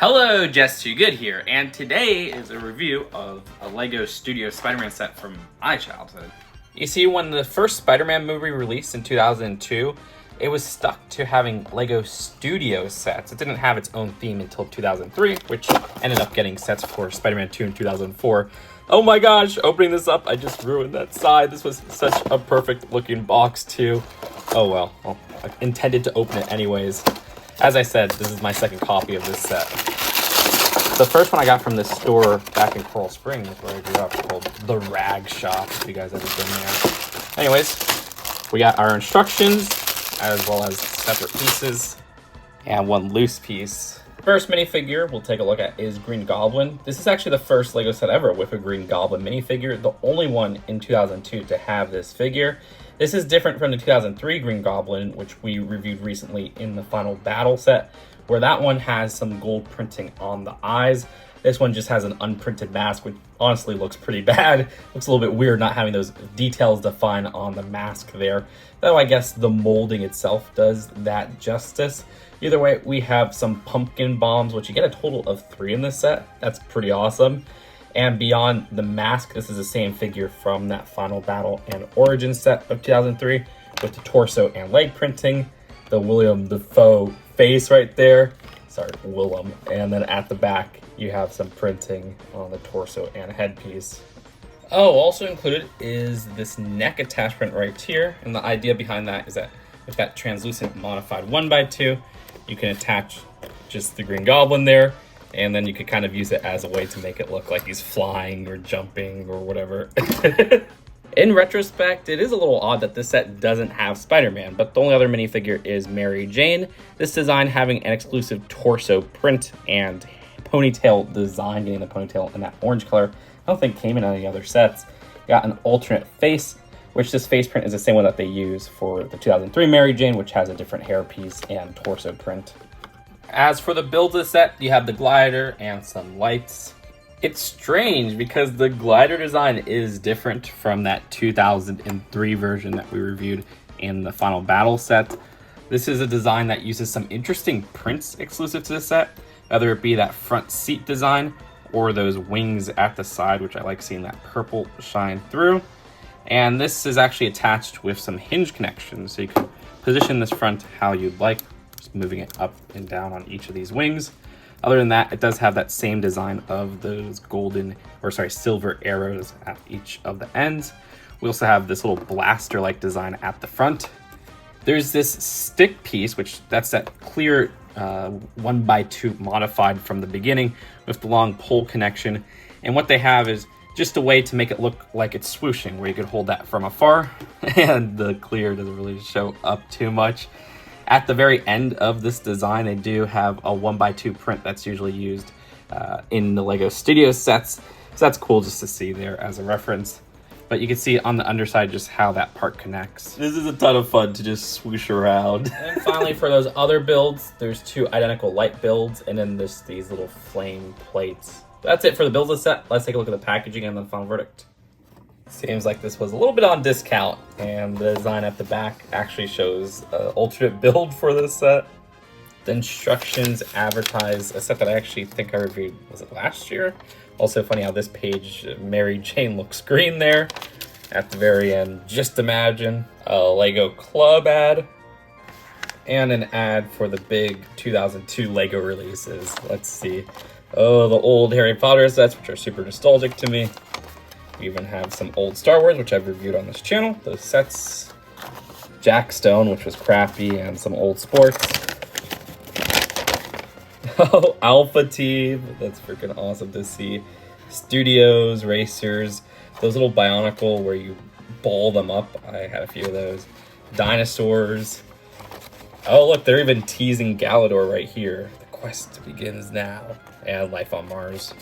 Hello, Just2Good here, and today is a review of a LEGO Studio Spider-Man set from my childhood. You see, when the first Spider-Man movie released in 2002, it was stuck to having LEGO Studio sets. It didn't have its own theme until 2003, which ended up getting sets for Spider-Man 2 in 2004. Oh my gosh, opening this up, I just ruined that side. This was such a perfect looking box too. Oh well, I intended to open it anyways. As I said, this is my second copy of this set. The first one I got from this store back in Coral Springs, where I grew up, called The Rag Shop, if you guys ever been there. Anyways, we got our instructions, as well as separate pieces, and one loose piece. First minifigure we'll take a look at is Green Goblin. This is actually the first LEGO set ever with a Green Goblin minifigure, the only one in 2002 to have this figure. This is different from the 2003 Green Goblin, which we reviewed recently in the Final Battle set, where that one has some gold printing on the eyes. This one just has an unprinted mask, which honestly looks pretty bad. Looks a little bit weird not having those details defined on the mask there. Though I guess the molding itself does that justice. Either way, we have some pumpkin bombs, which you get a total of 3 in this set. That's pretty awesome. And beyond the mask, this is the same figure from that Final Battle and Origin set of 2003 with the torso and leg printing, the William Dafoe face right there. Sorry, Willem. And then at the back, you have some printing on the torso and headpiece. Oh, also included is this neck attachment right here. And the idea behind that is that with that translucent modified 1x2, you can attach just the Green Goblin there. And then you could kind of use it as a way to make it look like he's flying or jumping or whatever. In retrospect, it is a little odd that this set doesn't have Spider-Man, but the only other minifigure is Mary Jane. This design having an exclusive torso print and ponytail design, getting the ponytail in that orange color. I don't think came in any other sets. Got an alternate face, which this face print is the same one that they use for the 2003 Mary Jane, which has a different hairpiece and torso print. As for the build of the set, you have the glider and some lights. It's strange because the glider design is different from that 2003 version that we reviewed in the Final Battle set. This is a design that uses some interesting prints exclusive to the set, whether it be that front seat design or those wings at the side, which I like seeing that purple shine through. And this is actually attached with some hinge connections, so you can position this front how you'd like, just moving it up and down on each of these wings. Other than that, it does have that same design of those silver arrows at each of the ends. We also have this little blaster-like design at the front. There's this stick piece, which that's that clear 1x2 modified from the beginning with the long pole connection. And what they have is just a way to make it look like it's swooshing, where you could hold that from afar and the clear doesn't really show up too much. At the very end of this design, they do have a 1x2 print that's usually used in the LEGO Studio sets. So that's cool just to see there as a reference. But you can see on the underside just how that part connects. This is a ton of fun to just swoosh around. And finally, for those other builds, there's 2 identical light builds and then there's these little flame plates. That's it for the build of the set. Let's take a look at the packaging and the final verdict. Seems like this was a little bit on discount, and the design at the back actually shows an alternate build for this set. The instructions advertise a set that I actually think I reviewed, was it last year? Also funny how this page, Mary Jane looks green there. At the very end, just imagine a LEGO Club ad. And an ad for the big 2002 LEGO releases. Let's see. Oh, the old Harry Potter sets, which are super nostalgic to me. We even have some old Star Wars, which I've reviewed on this channel. Those sets. Jack Stone, which was crappy, and some old sports. Oh, Alpha Team. That's freaking awesome to see. Studios, racers. Those little Bionicle where you ball them up. I had a few of those. Dinosaurs. Oh, look, they're even teasing Galador right here. The quest begins now. And Life on Mars.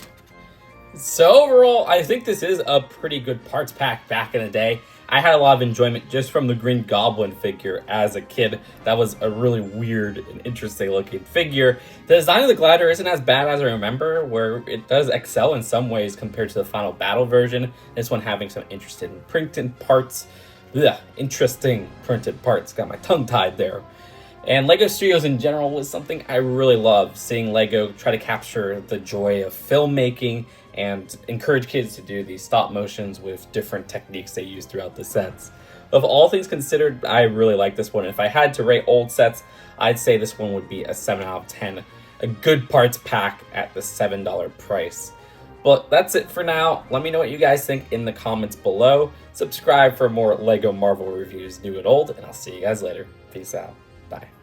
So overall, I think this is a pretty good parts pack back in the day. I had a lot of enjoyment just from the Green Goblin figure as a kid. That was a really weird and interesting looking figure. The design of the glider isn't as bad as I remember, where it does excel in some ways compared to the Final Battle version. This one having some interesting printed parts. Interesting printed parts. Got my tongue tied there. And LEGO Studios in general was something I really loved, seeing LEGO try to capture the joy of filmmaking and encourage kids to do these stop motions with different techniques they use throughout the sets. Of all things considered, I really like this one. If I had to rate old sets, I'd say this one would be a 7 out of 10. A good parts pack at the $7 price. But that's it for now. Let me know what you guys think in the comments below. Subscribe for more LEGO Marvel reviews, new and old, and I'll see you guys later. Peace out. Bye.